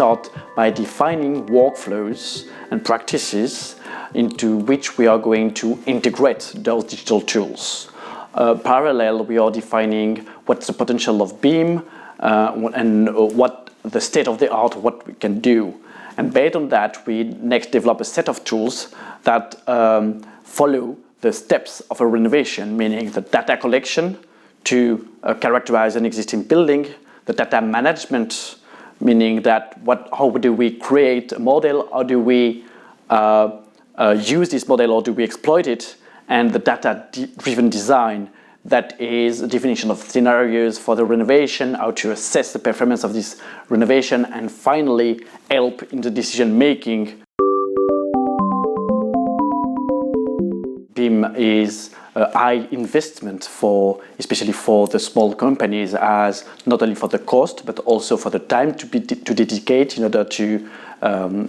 start by defining workflows and practices into which we are going to integrate those digital tools. Parallel, we are defining what's the potential of BIM and what the state of the art, what we can do. And based on that, we next develop a set of tools that follow the steps of a renovation, meaning the data collection to characterize an existing building, the data management, meaning that how do we create a model, how do we use this model, or do we exploit it, and the data-driven design, that is a definition of scenarios for the renovation, how to assess the performance of this renovation, and finally help in the decision making. BIM is a high investment especially for the small companies, as not only for the cost but also for the time to dedicate in order to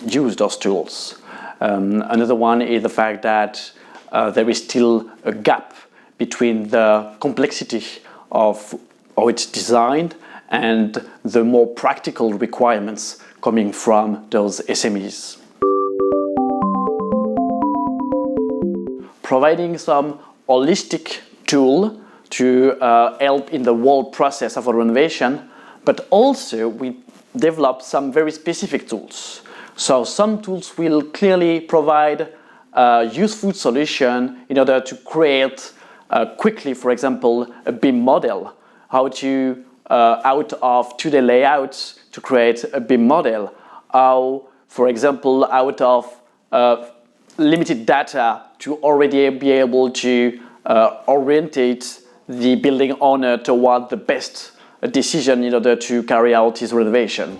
use those tools. Another one is the fact that there is still a gap between the complexity of how it's designed and the more practical requirements coming from those SMEs. Providing some holistic tool to help in the whole process of a renovation, but also we develop some very specific tools. So some tools will clearly provide a useful solution in order to create quickly, for example, a BIM model, how to out of 2D layouts to create a BIM model, how, for example, out of limited data to already be able to orientate the building owner toward the best decision in order to carry out his renovation.